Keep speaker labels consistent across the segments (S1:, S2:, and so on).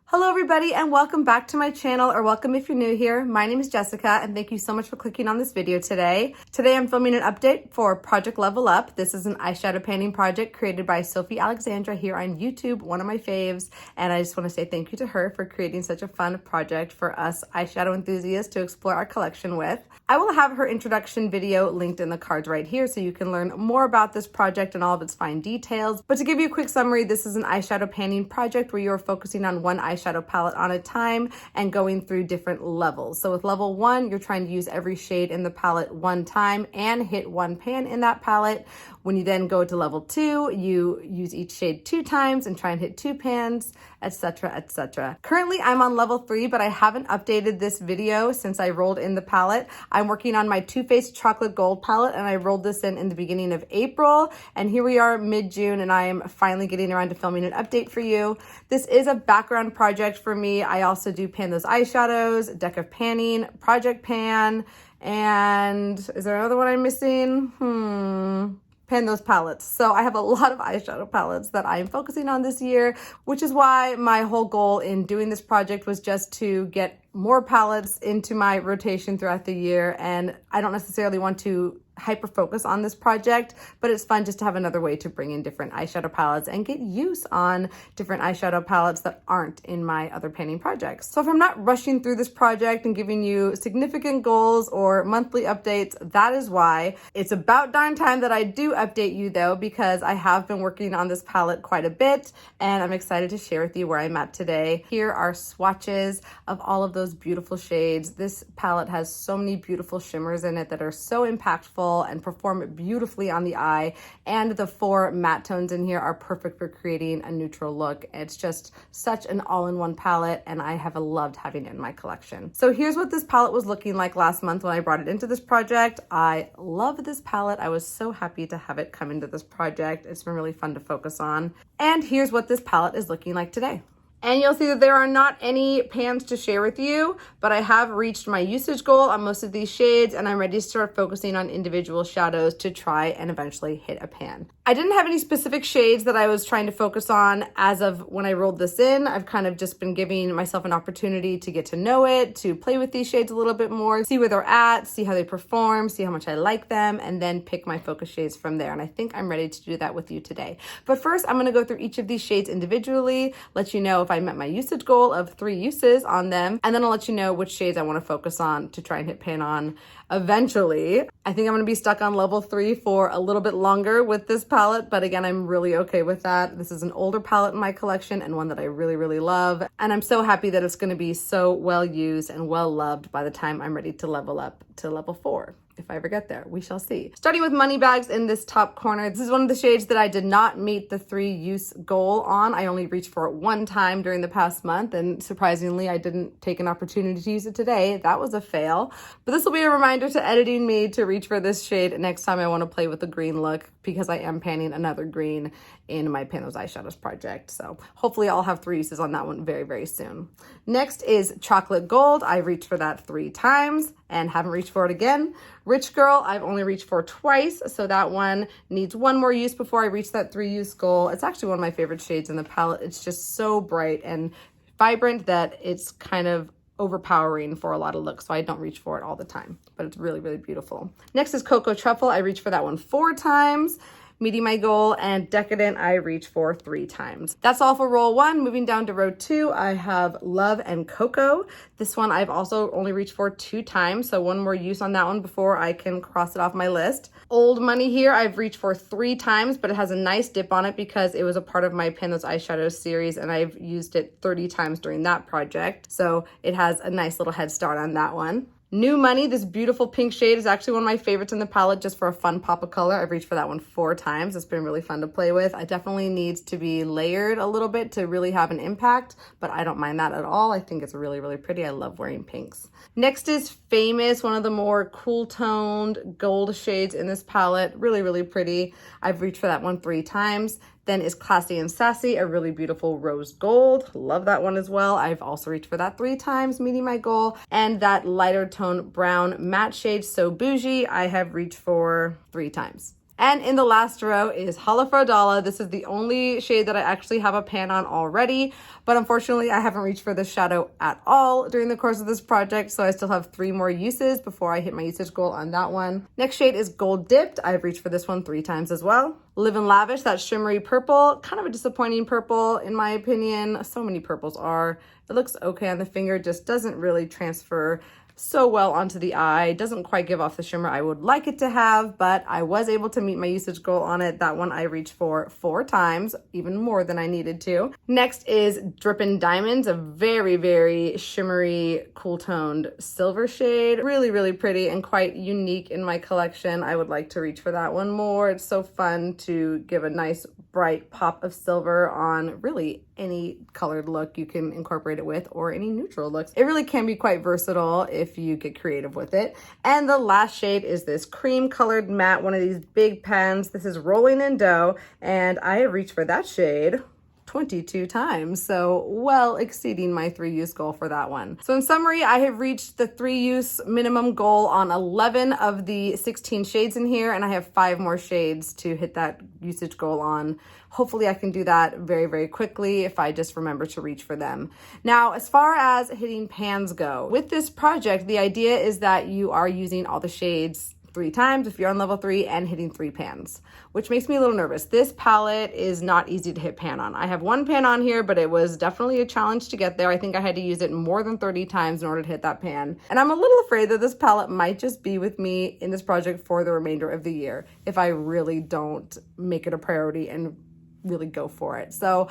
S1: Hello everybody and welcome back to my channel, or welcome if you're new here. My name is Jessica and thank you so much for clicking on this video today. Today I'm filming an update for Project Level Up. This is an eyeshadow painting project created by Sophie Alexandra here on YouTube, one of my faves, and I just want to say thank you to her for creating such a fun project for us eyeshadow enthusiasts to explore our collection with. I will have her introduction video linked in the cards right here so you can learn more about this project and all of its fine details. But to give you a quick summary, this is an eyeshadow painting project where you're focusing on one eyeshadow palette on a time and going through different levels. So with level 1, you're trying to use every shade in the palette one time and hit one pan in that palette. When you then go to level 2, you use each shade 2 times and try and hit 2 pans, etc, etc. Currently, I'm on level 3, but I haven't updated this video since I rolled in the palette. I'm working on my Too Faced Chocolate Gold palette, and I rolled this in the beginning of April, and here we are mid-June, and I am finally getting around to filming an update for you. This is a background project for me. I also do pan those eyeshadows, deck of panning, project pan, and is there another one I'm missing? Pan those palettes. So I have a lot of eyeshadow palettes that I am focusing on this year, which is why my whole goal in doing this project was just to get more palettes into my rotation throughout the year. And I don't necessarily want to hyper focus on this project, but it's fun just to have another way to bring in different eyeshadow palettes and get use on different eyeshadow palettes that aren't in my other painting projects. So if I'm not rushing through this project and giving you significant goals or monthly updates, that is why. It's about darn time that I do update you though, because I have been working on this palette quite a bit and I'm excited to share with you where I'm at today. Here are swatches of all of those beautiful shades. This palette has so many beautiful shimmers in it that are so impactful and perform beautifully on the eye, and the 4 matte tones in here are perfect for creating a neutral look. It's just such an all-in-one palette and I have loved having it in my collection. So here's what this palette was looking like last month when I brought it into this project. I love this palette. I was so happy to have it come into this project. It's been really fun to focus on. And here's what this palette is looking like today. And you'll see that there are not any pans to share with you, but I have reached my usage goal on most of these shades and I'm ready to start focusing on individual shadows to try and eventually hit a pan. I didn't have any specific shades that I was trying to focus on as of when I rolled this in. I've kind of just been giving myself an opportunity to get to know it, to play with these shades a little bit more, see where they're at, see how they perform, see how much I like them, and then pick my focus shades from there. And I think I'm ready to do that with you today. But first, I'm gonna go through each of these shades individually, let you know if I met my usage goal of 3 uses on them, and then I'll let you know which shades I want to focus on to try and hit pan on eventually. I think I'm going to be stuck on level 3 for a little bit longer with this palette, but again, I'm really okay with that. This is an older palette in my collection and one that I really love, and I'm so happy that it's going to be so well used and well loved by the time I'm ready to level up to level 4. If I ever get there, we shall see. Starting with Money Bags in this top corner. This is one of the shades that I did not meet the 3 use goal on. I only reached for it one time during the past month, and surprisingly, I didn't take an opportunity to use it today. That was a fail. But this will be a reminder to editing me to reach for this shade next time I want to play with the green look, because I am panning another green in my Pan Those Eyeshadows project. So hopefully I'll have 3 uses on that one very soon. Next is Chocolate Gold. I reached for that 3 times and haven't reached for it again. Rich Girl, I've only reached for twice, so that one needs 1 more use before I reach that 3 use goal. It's actually one of my favorite shades in the palette. It's just so bright and vibrant that it's kind of overpowering for a lot of looks, so I don't reach for it all the time, but it's really beautiful. Next is Cocoa Truffle. I reached for that one 4 times. Meeting my goal, and Decadent I reach for 3 times. That's all for roll 1. Moving down to row 2, I have Love and Cocoa. This one I've also only reached for 2 times, so 1 more use on that one before I can cross it off my list. Old Money here I've reached for 3 times, but it has a nice dip on it because it was a part of my Pan Those Eyeshadows series and I've used it 30 times during that project, so it has a nice little head start on that one. New Money, this beautiful pink shade, is actually one of my favorites in the palette just for a fun pop of color. I've reached for that one 4 times. It's been really fun to play with. It definitely needs to be layered a little bit to really have an impact, but I don't mind that at all. I think it's really pretty. I love wearing pinks. Next is Famous, one of the more cool toned gold shades in this palette. Really pretty. I've reached for that one 3 times. Then is Classy and Sassy, a really beautiful rose gold. Love that one as well. I've also reached for that 3 times, meeting my goal. And that lighter tone brown matte shade, So Bougie, I have reached for 3 times. And in the last row is Halafrodala. This is the only shade that I actually have a pan on already, but unfortunately I haven't reached for this shadow at all during the course of this project, so I still have 3 more uses before I hit my usage goal on that one. Next shade is Gold Dipped. I've reached for this one 3 times as well. Live and Lavish, that shimmery purple, kind of a disappointing purple in my opinion. So many purples are. It looks okay on the finger, just doesn't really transfer so well onto the eye. Doesn't quite give off the shimmer I would like it to have, but I was able to meet my usage goal on it. That one I reached for 4 times, even more than I needed to. Next is Drippin' Diamonds, a very, very shimmery, cool toned silver shade. Really, really pretty and quite unique in my collection. I would like to reach for that one more. It's so fun to give a nice bright pop of silver on really any colored look you can incorporate it with, or any neutral looks. It really can be quite versatile if you get creative with it. And the last shade is this cream colored matte, one of these big pens. This is Rolling in Dough, and I have reached for that shade 22 times, so well exceeding my 3-use goal for that one. So in summary, I have reached the 3-use minimum goal on 11 of the 16 shades in here, and I have 5 more shades to hit that usage goal on. Hopefully I can do that very, very quickly if I just remember to reach for them. Now, as far as hitting pans go, with this project, the idea is that you are using all the shades 3 times if you're on level 3 and hitting 3 pans, which makes me a little nervous. This palette is not easy to hit pan on. I have 1 pan on here, but it was definitely a challenge to get there. I think I had to use it more than 30 times in order to hit that pan. And I'm a little afraid that this palette might just be with me in this project for the remainder of the year if I really don't make it a priority and really go for it. So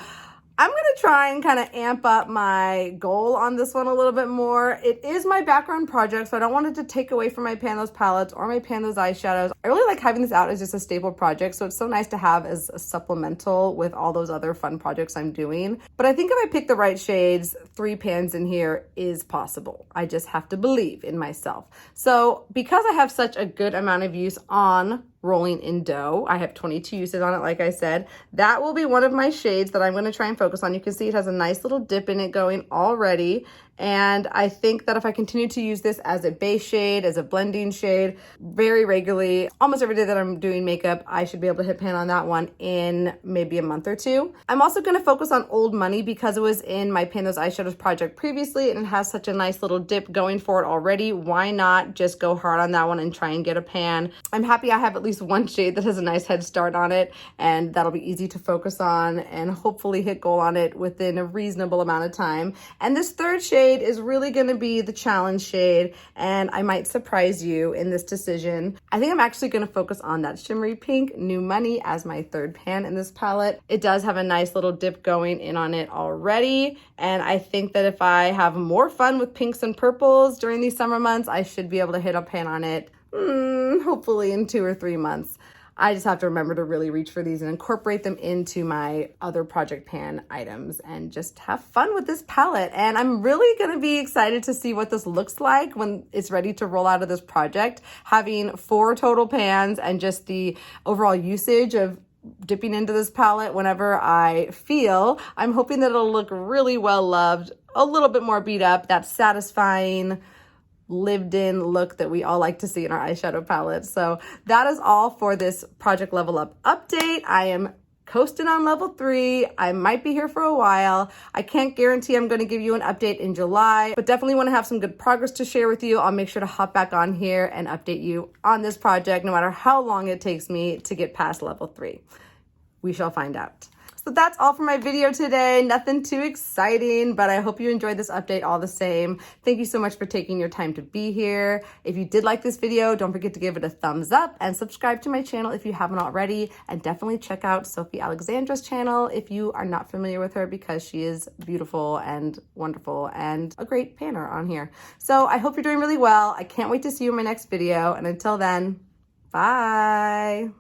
S1: I'm going to try and kind of amp up my goal on this one a little bit more. It is my background project, so I don't want it to take away from my Pan-Those palettes or my Pan-Those eyeshadows. I really like having this out as just a staple project, so it's so nice to have as a supplemental with all those other fun projects I'm doing. But I think if I pick the right shades, 3 pans in here is possible. I just have to believe in myself. So because I have such a good amount of use on Rolling in Dough, I have 22 uses on it, like I said. That will be one of my shades that I'm going to try and focus on. You can see it has a nice little dip in it going already. And I think that if I continue to use this as a base shade, as a blending shade, very regularly, almost every day that I'm doing makeup, I should be able to hit pan on that one in maybe a month or 2. I'm also going to focus on Old Money because it was in my Pan-Those eyeshadows project previously, and it has such a nice little dip going for it already. Why not just go hard on that one and try and get a pan? I'm happy I have at least 1 shade that has a nice head start on it, and that'll be easy to focus on and hopefully hit goal on it within a reasonable amount of time. And this 3rd shade is really going to be the challenge shade, and I might surprise you in this decision. I think I'm actually going to focus on that shimmery pink New Money as my 3rd pan in this palette. It does have a nice little dip going in on it already, and I think that if I have more fun with pinks and purples during these summer months, I should be able to hit a pan on it hopefully in 2 or 3 months. I just have to remember to really reach for these and incorporate them into my other project pan items and just have fun with this palette. And I'm really going to be excited to see what this looks like when it's ready to roll out of this project. Having 4 total pans and just the overall usage of dipping into this palette whenever I feel, I'm hoping that it'll look really well loved, a little bit more beat up, that satisfying lived in look that we all like to see in our eyeshadow palette. So that is all for this Project Level Up update. I am coasting on level 3. I might be here for a while. I can't guarantee I'm going to give you an update in July, but definitely want to have some good progress to share with you. I'll make sure to hop back on here and update you on this project, no matter how long it takes me to get past level 3. We shall find out. So that's all for my video today. Nothing too exciting, but I hope you enjoyed this update all the same. Thank you so much for taking your time to be here. If you did like this video, don't forget to give it a thumbs up and subscribe to my channel if you haven't already. And definitely check out Sophie Alexandra's channel if you are not familiar with her, because she is beautiful and wonderful and a great panner on here. So I hope you're doing really well. I can't wait to see you in my next video. And until then, bye.